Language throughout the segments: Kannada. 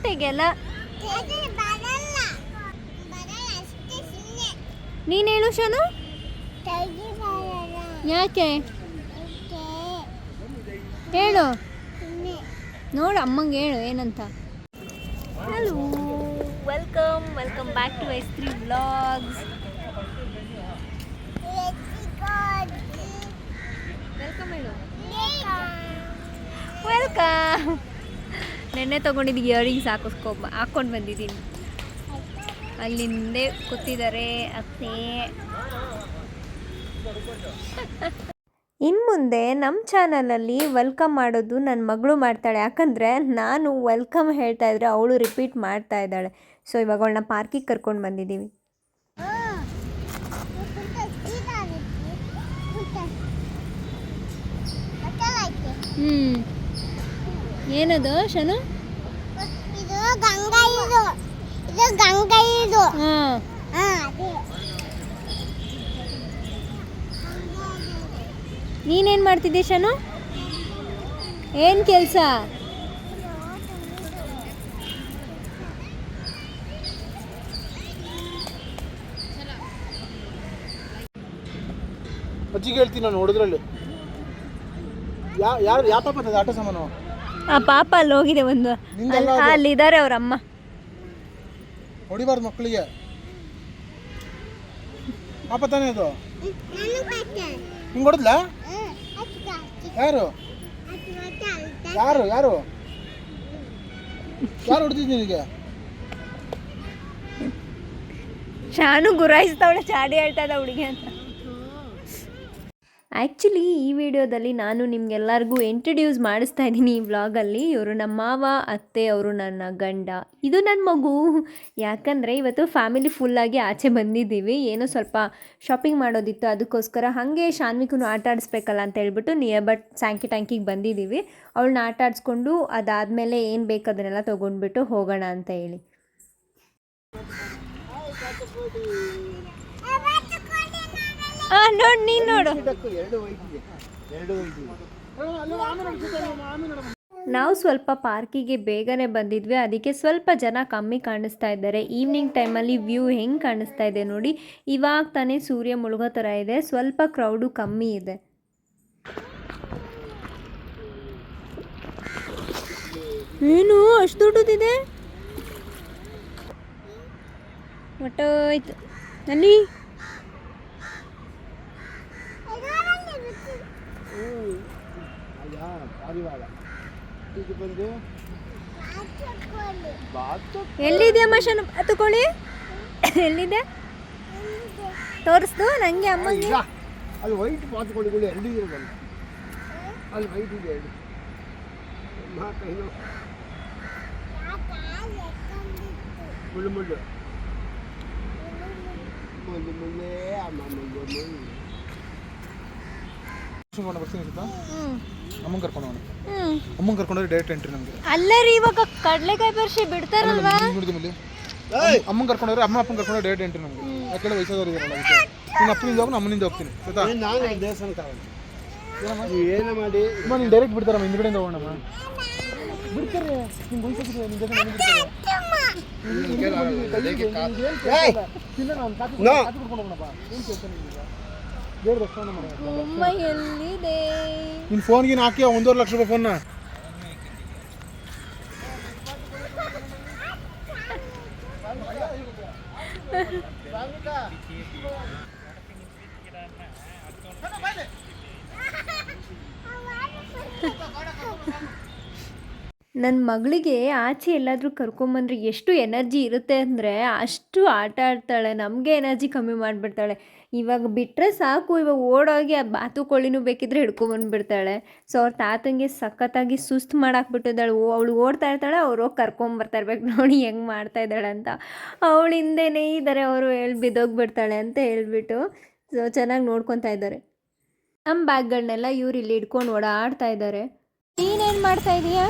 ತೆಗೆಯಲ್ಲ. ನೀನು ಹೇಳು ಶನು. ಯಾಕೆ ಹೇಳು, ನೋಡು ಅಮ್ಮಂಗೆ ಹೇಳು ಏನಂತ. Hello, welcome back to S3 vlogs. Welcome ಹೇಳು. ವೆಲ್ಕಮ್. ನೆನ್ನೆ ತೊಗೊಂಡಿದ್ದು ಇಯರಿಂಗ್ಸ್ ಹಾಕ್ಕೊಂಡು ಬಂದಿದ್ದೀನಿ. ಅಲ್ಲಿ ಹಿಂದೆ ಕೂತಿದ್ದಾರೆ ಅತ್ತೆ. ಇನ್ನು ಮುಂದೆ ನಮ್ಮ ಚಾನಲಲ್ಲಿ ವೆಲ್ಕಮ್ ಮಾಡೋದು ನನ್ನ ಮಗಳು ಮಾಡ್ತಾಳೆ. ಯಾಕಂದರೆ ನಾನು ವೆಲ್ಕಮ್ ಹೇಳ್ತಾ ಇದ್ರೆ ಅವಳು ರಿಪೀಟ್ ಮಾಡ್ತಾ ಇದ್ದಾಳೆ. ಸೊ ಇವಾಗ ಅವಳನ್ನ ಪಾರ್ಕಿಗೆ ಕರ್ಕೊಂಡು ಬಂದಿದ್ದೀವಿ. ಏನದು ಶನು? ನೀನೇನು ಮಾಡ್ತಿದ್ದೆ ಶನು? ಏನು ಕೆಲಸ? ಅಜ್ಜಿಗೆ ಹೇಳ್ತೀನಿ ನಾನು ನೋಡಿದ್ರಲ್ಲಿ. ಯಾವ ಪಾಪ ಆಟ ಸಾಮಾನು? ಆ ಪಾಪ ಅಲ್ಲಿ ಹೋಗಿದೆ ಒಂದು, ಅಲ್ಲಿದ್ದಾರೆ ಅವ್ರ ಅಮ್ಮ. ಹೊಡಿಬಾರ್ದು ಮಕ್ಕಳಿಗೆ. ಪಾಪ ತಾನೇ ಅದು. ಹಿಂಗೆ ಹೊಡೆದ್ಲಾ? ಯಾರು ಯಾರು ಯಾರು ಯಾರು ಹೊಡೆದಿದ್ದು ನಿನಗೆ? ಶಾನು ಗುರಾಯಿಸ್ತಾವಳೆ, ಚಾಡಿ ಹೇಳ್ತಾ ಇದ್ದ ಹುಡುಗಿ ಅಂತ. ಆ್ಯಕ್ಚುಲಿ ಈ ವಿಡಿಯೋದಲ್ಲಿ ನಾನು ನಿಮಗೆಲ್ಲರಿಗೂ ಇಂಟ್ರಡ್ಯೂಸ್ ಮಾಡಿಸ್ತಾ ಇದ್ದೀನಿ ಈ ವ್ಲಾಗಲ್ಲಿ. ಇವರು ನಮ್ಮ ಮಾವ, ಅತ್ತೆ, ಅವರು ನನ್ನ ಗಂಡ, ಇದು ನನ್ನ ಮಗು. ಯಾಕಂದರೆ ಇವತ್ತು ಫ್ಯಾಮಿಲಿ ಫುಲ್ಲಾಗಿ ಆಚೆ ಬಂದಿದ್ದೀವಿ. ಏನೋ ಸ್ವಲ್ಪ ಶಾಪಿಂಗ್ ಮಾಡೋದಿತ್ತು, ಅದಕ್ಕೋಸ್ಕರ ಹಾಗೆ ಶಾನ್ವಿಕೂ ಆಟ ಆಡಿಸ್ಬೇಕಲ್ಲ ಅಂತ ಹೇಳ್ಬಿಟ್ಟು ನಿಯರ್ ಬಟ್ ಸ್ಯಾಂಕಿ ಟ್ಯಾಂಕಿಗೆ ಬಂದಿದ್ದೀವಿ. ಅವಳನ್ನ ಆಟ ಆಡಿಸ್ಕೊಂಡು ಅದಾದಮೇಲೆ ಏನು ಬೇಕು ಅದನ್ನೆಲ್ಲ ತೊಗೊಂಡ್ಬಿಟ್ಟು ಹೋಗೋಣ ಅಂತ ಹೇಳಿ. ನೋಡಿ, ನೀನು ನೋಡು. ನಾವು ಸ್ವಲ್ಪ ಪಾರ್ಕಿಗೆ ಬೇಗನೆ ಬಂದಿದ್ವಿ, ಅದಕ್ಕೆ ಸ್ವಲ್ಪ ಜನ ಕಮ್ಮಿ ಕಾಣಿಸ್ತಾ ಇದ್ದಾರೆ. ಈವ್ನಿಂಗ್ ಟೈಮಲ್ಲಿ ವ್ಯೂ ಹೆಂಗೆ ಕಾಣಿಸ್ತಾ ಇದೆ ನೋಡಿ. ಇವಾಗ ತಾನೇ ಸೂರ್ಯ ಮುಳುಗೋ ಥರ ಇದೆ, ಸ್ವಲ್ಪ ಕ್ರೌಡು ಕಮ್ಮಿ ಇದೆ. ಏನು ಅಷ್ಟು ದೊಡ್ಡದಿದೆ? ಒಟ್ಟೋಯ್ತು ಅಲ್ಲಿ. ಎಲ್ಲಿದೆಯಮ್ಮ ಶನು? ತಗೊಳ್ಳಿ. ಎಲ್ಲಿದೆ ತೋರಿಸ್ದು ನನಗೆ ಅಮ್ಮಗೆ. ಅಲ್ಲಿ ವೈಟ್ ಪಾತ್ಕೊಳ್ಳಿ, ಎರಡು ಇರೋದಲ್ಲ ಅಲ್ಲಿ ವೈಟ್ ಇದೆ ಎರಡು. ಮುಳ್ಳು ಮುಳ್ಳು ಮುಳ್ಳು ಮುಳ್ಳೆ ಅಮ್ಮ ಮುಳ್ಳು ಮುಳ್ಳು. ಅಮ್ಮಂಗೆ ಕರ್ಕೊಂಡು ಕರ್ಕೊಂಡ್ರೆ ಡೈರೆಕ್ಟ್ ಎಂಟ್ರಿ ನಮಗೆ. ಅಲ್ಲರಿ ಇವಾಗ ಕಡಲೆಕಾಯಿ ಬರ್ಷಿ ಬಿಡ್ತಾರಲ್ವಾ? ಅಮ್ಮಂಗೆ ಕರ್ಕೊಂಡ್ರೆ ಅಪ್ಪನ ಕರ್ಕೊಂಡ್ರೆ ಡೈರೆಕ್ಟ್ ಎಂಟ್ರಿ ನಮಗೆ. ಯಾಕೆಂದ್ರೆ ವಯಸ್ಸಾದವ್ರು ಇದಾರಲ್ಲ, ನೀನು ಅಪ್ಪನಿಂದ ಹೋಗಿ ಅಮ್ಮನಿಂದ ಹೋಗ್ತೀನಿ. ಏನು ಮಾಡಿ ನೀನು ಡೈರೆಕ್ಟ್ ಬಿಡ್ತಾರಮ್ಮ, ಹಿಂದ್ಗಡೆಯಿಂದ ಹೋಗೋಣಮ್ಮ. ಬಿಡ್ತಾರೆ ನಿಮ್ಗೆ ವಯಸ್ಸಾಗಿದೆ, ನಿನ್ನ ಜೊತೆ ನನಗೆ ಬಿಡ್ತಾರೆ. ನಿನ್ನ ಫೋನ್ಗೆ ಹಾಕಿ 1.5 ಲಕ್ಷ ರೂಪಾಯಿ ಫೋನ್ನ. ನನ್ನ ಮಗಳಿಗೆ ಆಚೆ ಎಲ್ಲಾದರೂ ಕರ್ಕೊಂಬಂದ್ರೆ ಎಷ್ಟು ಎನರ್ಜಿ ಇರುತ್ತೆ ಅಂದರೆ ಅಷ್ಟು ಆಟ ಆಡ್ತಾಳೆ. ನಮಗೆ ಎನರ್ಜಿ ಕಮ್ಮಿ ಮಾಡಿಬಿಡ್ತಾಳೆ. ಇವಾಗ ಬಿಟ್ಟರೆ ಸಾಕು, ಇವಾಗ ಓಡೋಗಿ ಆ ಬಾತುಕೋಳಿನೂ ಬೇಕಿದ್ರೆ ಹಿಡ್ಕೊಂಬಂದುಬಿಡ್ತಾಳೆ. ಸೊ ಅವ್ರ ತಾತಂಗೆ ಸಖತ್ತಾಗಿ ಸುಸ್ತು ಮಾಡಾಕ್ಬಿಟ್ಟಿದ್ದಾಳೆ. ಅವಳು ಓಡ್ತಾ ಇರ್ತಾಳೆ, ಅವ್ರು ಹೋಗಿ ಕರ್ಕೊಂಬರ್ತಾ ಇರ್ಬೇಕು. ನೋಡಿ ಹೆಂಗೆ ಮಾಡ್ತಾ ಇದ್ದಾಳೆ ಅಂತ. ಅವಳು ಹಿಂದೆನೇ ಇದ್ದಾರೆ, ಅವರು ಬಿದ್ದೋಗ್ಬಿಡ್ತಾಳೆ ಅಂತ ಹೇಳ್ಬಿಟ್ಟು ಸೊ ಚೆನ್ನಾಗಿ ನೋಡ್ಕೊತಾ ಇದ್ದಾರೆ. ನಮ್ಮ ಬ್ಯಾಗ್ಗಳನ್ನೆಲ್ಲ ಇವ್ರು ಇಲ್ಲಿ ಹಿಡ್ಕೊಂಡು ಓಡಾಡ್ತಾ ಇದ್ದಾರೆ. ನೀನೇನು ಮಾಡ್ತಾ ಇದೀಯಾ?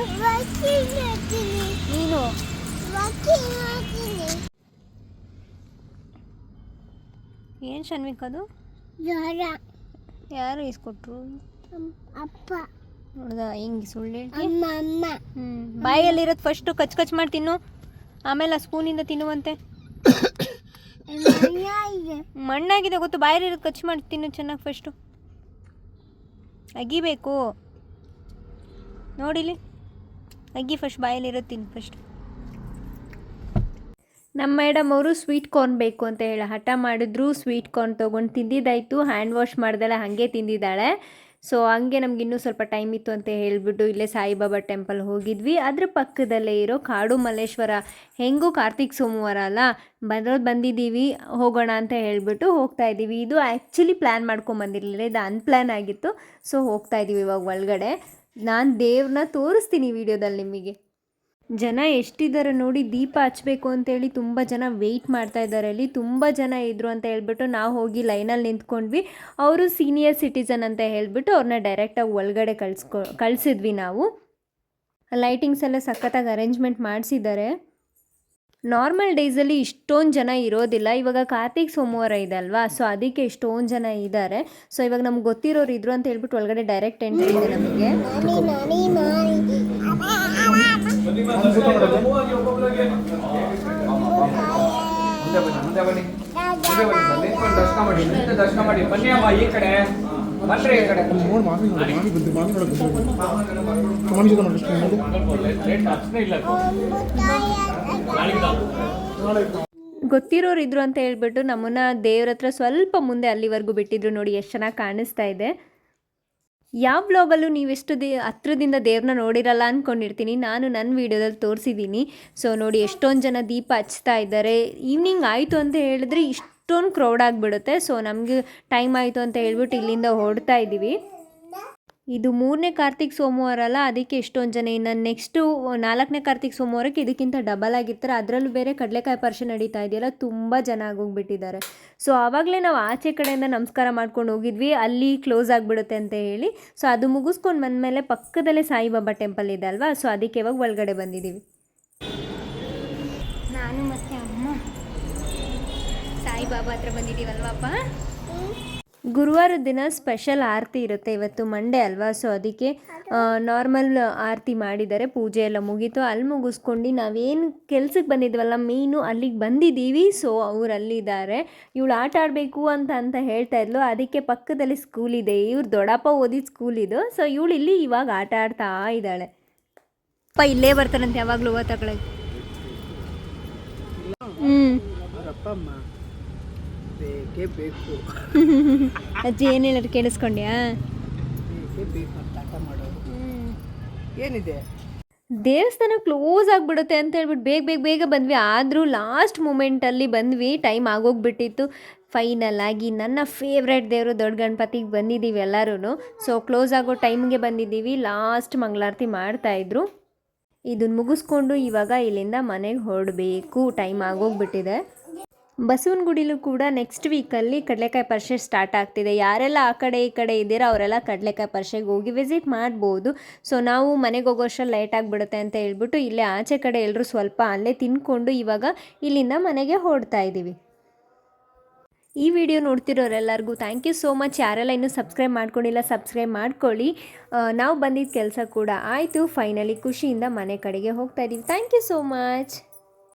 ನೀನು ಏನು ಶನ್ವಿಕ್ ಅದು? ಯಾರು ಇಸ್ಕೊಟ್ರು? ಅಪ್ಪ. ನೋಡ್ದ ಹಿಂಗೆ ಸುಳ್ಳು ಹೇಳ್ತಿ ಬಾಯಲ್ಲಿರೋದು ಫಸ್ಟು ಕಚ್ ಕಚ್ ಮಾಡಿ ತಿನ್ನು, ಆಮೇಲೆ ಆ ಸ್ಪೂನಿಂದ ತಿನ್ನುವಂತೆ. ಮಣ್ಣಾಗಿದೆ ಗೊತ್ತು, ಬಾಯಲ್ಲಿರೋದು ಕಚ್ ಮಾಡಿ ತಿನ್ನು ಚೆನ್ನಾಗಿ ಫಸ್ಟು. ಅಗಿಬೇಕು ನೋಡಿಲಿ, ಅಗ್ಗಿ ಫಸ್ಟ್ ಬಾಯಲ್ಲಿರೋದು ತಿನ್ನು ಫಸ್ಟ್. ನಮ್ಮ ಮೇಡಮ್ ಅವರು ಸ್ವೀಟ್ ಕಾರ್ನ್ ಬೇಕು ಅಂತ ಹೇಳಿ ಹಠ ಮಾಡಿದ್ರು. ಸ್ವೀಟ್ ಕಾರ್ನ್ ತೊಗೊಂಡು ತಿಂದಿದ್ದಾಯಿತು, ಹ್ಯಾಂಡ್ ವಾಶ್ ಮಾಡ್ದಲ್ಲ ಹಾಗೆ ತಿಂದಿದ್ದಾಳೆ. ಸೊ ಹಂಗೆ ನಮ್ಗೆ ಇನ್ನೂ ಸ್ವಲ್ಪ ಟೈಮ್ ಇತ್ತು ಅಂತ ಹೇಳಿಬಿಟ್ಟು ಇಲ್ಲೇ ಸಾಯಿಬಾಬಾ ಟೆಂಪಲ್ ಹೋಗಿದ್ವಿ. ಅದ್ರ ಪಕ್ಕದಲ್ಲೇ ಇರೋ ಕಾಡು ಮಲ್ಲೇಶ್ವರ, ಹೆಂಗೂ ಕಾರ್ತಿಕ್ ಸೋಮವಾರ ಅಲ್ಲ, ಬಂದಿದ್ದೀವಿ ಹೋಗೋಣ ಅಂತ ಹೇಳಿಬಿಟ್ಟು ಹೋಗ್ತಾ ಇದ್ದೀವಿ. ಇದು ಆ್ಯಕ್ಚುಲಿ ಪ್ಲ್ಯಾನ್ ಮಾಡ್ಕೊಂಬಂದಿರಲಿಲ್ಲ, ಇದು ಅನ್ಪ್ಲ್ಯಾನ್ ಆಗಿತ್ತು. ಸೊ ಹೋಗ್ತಾ ಇದ್ದೀವಿ ಇವಾಗ ಒಳಗಡೆ. ನಾನು ದೇವ್ರನ್ನ ತೋರಿಸ್ತೀನಿ ವಿಡಿಯೋದಲ್ಲಿ ನಿಮಗೆ. ಜನ ಎಷ್ಟಿದ್ದಾರೆ ನೋಡಿ, ದೀಪ ಹಚ್ಚಬೇಕು ಅಂತೇಳಿ ತುಂಬ ಜನ ವೆಯ್ಟ್ ಮಾಡ್ತಾ ಇದ್ದಾರೆ. ಅಲ್ಲಿ ತುಂಬ ಜನ ಇದ್ದರು ಅಂತ ಹೇಳ್ಬಿಟ್ಟು ನಾವು ಹೋಗಿ ಲೈನಲ್ಲಿ ನಿಂತ್ಕೊಂಡ್ವಿ. ಅವರು ಸೀನಿಯರ್ ಸಿಟಿಸನ್ ಅಂತ ಹೇಳಿಬಿಟ್ಟು ಅವ್ರನ್ನ ಡೈರೆಕ್ಟಾಗಿ ಒಳಗಡೆ ಕಳಿಸಿದ್ವಿ ನಾವು. ಲೈಟಿಂಗ್ಸ್ ಎಲ್ಲ ಸಖತ್ತಾಗಿ ಅರೇಂಜ್ಮೆಂಟ್ ಮಾಡಿಸಿದ್ದಾರೆ. ನಾರ್ಮಲ್ ಡೇಸಲ್ಲಿ ಇಷ್ಟೊಂದು ಜನ ಇರೋದಿಲ್ಲ, ಇವಾಗ ಕಾರ್ತಿಕ್ ಸೋಮವಾರ ಇದೆ ಅಲ್ವಾ, ಸೊ ಅದಕ್ಕೆ ಇಷ್ಟೊಂದು ಜನ ಇದ್ದಾರೆ. ಸೊ ಇವಾಗ ನಮ್ಗೆ ಗೊತ್ತಿರೋರು ಇದ್ರು ಅಂತ ಹೇಳ್ಬಿಟ್ಟು ಒಳಗಡೆ ಡೈರೆಕ್ಟ್ ಎಂಟ್ರಿ ಇದೆ ನಮಗೆ. ದರ್ಶನ ಮಾಡಿ ಬನ್ನಿ ಅಮ್ಮ, ಈ ಕಡೆ ಬನ್ರಿ, ಈ ಕಡೆ ಗೊತ್ತಿರೋರು ಇದ್ರು ಅಂತ ಹೇಳ್ಬಿಟ್ಟು ನಮ್ಮನ್ನ ದೇವ್ರ ಹತ್ರ ಸ್ವಲ್ಪ ಮುಂದೆ ಅಲ್ಲಿವರೆಗೂ ಬಿಟ್ಟಿದ್ರು. ನೋಡಿ ಎಷ್ಟು ಚೆನ್ನಾಗಿ ಕಾಣಿಸ್ತಾ ಇದೆ. ಯಾವ ವ್ಲಾಗಲ್ಲೂ ನೀವೆಷ್ಟು ಹತ್ರದಿಂದ ದೇವ್ರನ್ನ ನೋಡಿರಲ್ಲ ಅಂದ್ಕೊಂಡಿರ್ತೀನಿ. ನಾನು ನನ್ನ ವೀಡಿಯೋದಲ್ಲಿ ತೋರಿಸಿದ್ದೀನಿ. ಸೊ ನೋಡಿ ಎಷ್ಟೊಂದು ಜನ ದೀಪ ಹಚ್ತಾ ಇದ್ದಾರೆ. ಈವ್ನಿಂಗ್ ಆಯಿತು ಅಂತ ಹೇಳಿದ್ರೆ ಇಷ್ಟೊಂದು ಕ್ರೌಡ್ ಆಗಿಬಿಡುತ್ತೆ. ಸೊ ನಮಗೆ ಟೈಮ್ ಆಯಿತು ಅಂತ ಹೇಳ್ಬಿಟ್ಟು ಇಲ್ಲಿಂದ ಹೊರಡ್ತಾ ಇದ್ದೀವಿ. ಇದು 3ನೇ ಕಾರ್ತಿಕ್ ಸೋಮವಾರ ಅಲ್ಲ, ಅದಕ್ಕೆ ಎಷ್ಟೊಂದು ಜನ. ಇನ್ನು ನೆಕ್ಸ್ಟು 4ನೇ ಕಾರ್ತಿಕ್ ಸೋಮವಾರಕ್ಕೆ ಇದಕ್ಕಿಂತ ಡಬಲ್ ಆಗಿರ್ತಾರೆ. ಅದರಲ್ಲೂ ಬೇರೆ ಕಡಲೆಕಾಯಿ ಪರಿಷೆ ನಡೀತಾ ಇದೆಯಲ್ಲ, ತುಂಬ ಜನ ಆಗೋಗ್ಬಿಟ್ಟಿದ್ದಾರೆ. ಸೊ ಆವಾಗಲೇ ನಾವು ಆಚೆ ಕಡೆಯಿಂದ ನಮಸ್ಕಾರ ಮಾಡ್ಕೊಂಡು ಹೋಗಿದ್ವಿ, ಅಲ್ಲಿ ಕ್ಲೋಸ್ ಆಗಿಬಿಡುತ್ತೆ ಅಂತ ಹೇಳಿ. ಸೊ ಅದು ಮುಗಿಸ್ಕೊಂಡು ಬಂದಮೇಲೆ ಪಕ್ಕದಲ್ಲೇ ಸಾಯಿಬಾಬಾ ಟೆಂಪಲ್ ಇದೆ ಅಲ್ವಾ, ಸೊ ಅದಕ್ಕೆ ಇವಾಗ ಒಳಗಡೆ ಬಂದಿದ್ದೀವಿ. ನಾನು ಮತ್ತು ಅಮ್ಮ ಸಾಯಿಬಾಬಾ ಹತ್ರ ಬಂದಿದ್ದೀವಲ್ವಪ್ಪ. ಗುರುವಾರದ ದಿನ ಸ್ಪೆಷಲ್ ಆರತಿ ಇರುತ್ತೆ. ಇವತ್ತು ಮಂಡೇ ಅಲ್ವಾ, ಸೊ ಅದಕ್ಕೆ ನಾರ್ಮಲ್ ಆರತಿ ಮಾಡಿದ್ದಾರೆ. ಪೂಜೆ ಎಲ್ಲ ಮುಗೀತು. ಅಲ್ಲಿ ಮುಗಿಸ್ಕೊಂಡು ನಾವೇನು ಕೆಲ್ಸಕ್ಕೆ ಬಂದಿದ್ವಲ್ಲ ಮೇಯ್ನು, ಅಲ್ಲಿಗೆ ಬಂದಿದ್ದೀವಿ. ಸೊ ಅವ್ರು ಅಲ್ಲಿದ್ದಾರೆ. ಇವಳು ಆಟ ಆಡಬೇಕು ಅಂತ ಹೇಳ್ತಾ ಇದ್ಲು. ಅದಕ್ಕೆ ಪಕ್ಕದಲ್ಲಿ ಸ್ಕೂಲ್ ಇದೆ, ಇವ್ರು ದೊಡ್ಡಪ್ಪ ಓದಿದ ಸ್ಕೂಲ್ ಇದು. ಸೊ ಇವಳು ಇಲ್ಲಿ ಇವಾಗ ಆಟ ಆಡ್ತಾ ಇದ್ದಾಳೆ. ಅಪ್ಪ ಇಲ್ಲೇ ಬರ್ತಾರಂತೆ ಯಾವಾಗಲೂ ಹೂವು ತಗೊಳಕ್ಕೆ. ಬೇಕು ಅಜ್ಜಿ ಏನು ಹೇಳೋದು ಕೇಳಿಸ್ಕೊಂಡ್ಯಾ? ಏನಿದೆ, ದೇವಸ್ಥಾನ ಕ್ಲೋಸ್ ಆಗಿಬಿಡುತ್ತೆ ಅಂತ ಹೇಳ್ಬಿಟ್ಟು ಬೇಗ ಬಂದ್ವಿ. ಆದರೂ ಲಾಸ್ಟ್ ಮೂಮೆಂಟಲ್ಲಿ ಬಂದ್ವಿ, ಟೈಮ್ ಆಗೋಗ್ಬಿಟ್ಟಿತ್ತು. ಫೈನಲ್ ಆಗಿ ನನ್ನ ಫೇವ್ರೆಟ್ ದೇವರು ದೊಡ್ಡ ಗಣಪತಿಗೆ ಬಂದಿದ್ದೀವಿ ಎಲ್ಲರೂ. ಸೊ ಕ್ಲೋಸ್ ಆಗೋ ಟೈಮ್ಗೆ ಬಂದಿದ್ದೀವಿ. ಲಾಸ್ಟ್ ಮಂಗಳಾರತಿ ಮಾಡ್ತಾಯಿದ್ರು. ಇದನ್ನು ಮುಗಿಸ್ಕೊಂಡು ಇವಾಗ ಇಲ್ಲಿಂದ ಮನೆಗೆ ಹೊರಡಬೇಕು, ಟೈಮ್ ಆಗೋಗ್ಬಿಟ್ಟಿದೆ. ಬಸವನಗುಡಿಲೂ ಕೂಡ ನೆಕ್ಸ್ಟ್ ವೀಕಲ್ಲಿ ಕಡಲೆಕಾಯಿ ಪರಿಷೆ ಸ್ಟಾರ್ಟ್ ಆಗ್ತಿದೆ. ಯಾರೆಲ್ಲ ಆ ಕಡೆ ಈ ಕಡೆ ಇದ್ದೀರಾ ಅವರೆಲ್ಲ ಕಡಲೆಕಾಯಿ ಪರಿಷೆಗೆ ಹೋಗಿ ವಿಸಿಟ್ ಮಾಡ್ಬೋದು. ಸೊ ನಾವು ಮನೆಗೆ ಹೋಗೋಷ್ಟರಲ್ಲಿ ಲೇಟ್ ಆಗಿಬಿಡುತ್ತೆ ಅಂತ ಹೇಳ್ಬಿಟ್ಟು ಇಲ್ಲೇ ಆಚೆ ಕಡೆ ಎಲ್ಲರೂ ಸ್ವಲ್ಪ ಅಲ್ಲೇ ತಿನ್ಕೊಂಡು ಇವಾಗ ಇಲ್ಲಿಂದ ಮನೆಗೆ ಹೊರಡ್ತಾ ಇದ್ದೀವಿ. ಈ ವಿಡಿಯೋ ನೋಡ್ತಿರೋರೆಲ್ಲರಿಗೂ ಥ್ಯಾಂಕ್ ಯು ಸೋ ಮಚ್. ಯಾರೆಲ್ಲ ಇನ್ನೂ ಸಬ್ಸ್ಕ್ರೈಬ್ ಮಾಡ್ಕೊಂಡಿಲ್ಲ ಸಬ್ಸ್ಕ್ರೈಬ್ ಮಾಡ್ಕೊಳ್ಳಿ. ನಾವು ಬಂದಿದ್ದ ಕೆಲಸ ಕೂಡ ಆಯಿತು. ಫೈನಲಿ ಖುಷಿಯಿಂದ ಮನೆ ಕಡೆಗೆ ಹೋಗ್ತಾ ಇದ್ದೀವಿ. Thank you so much.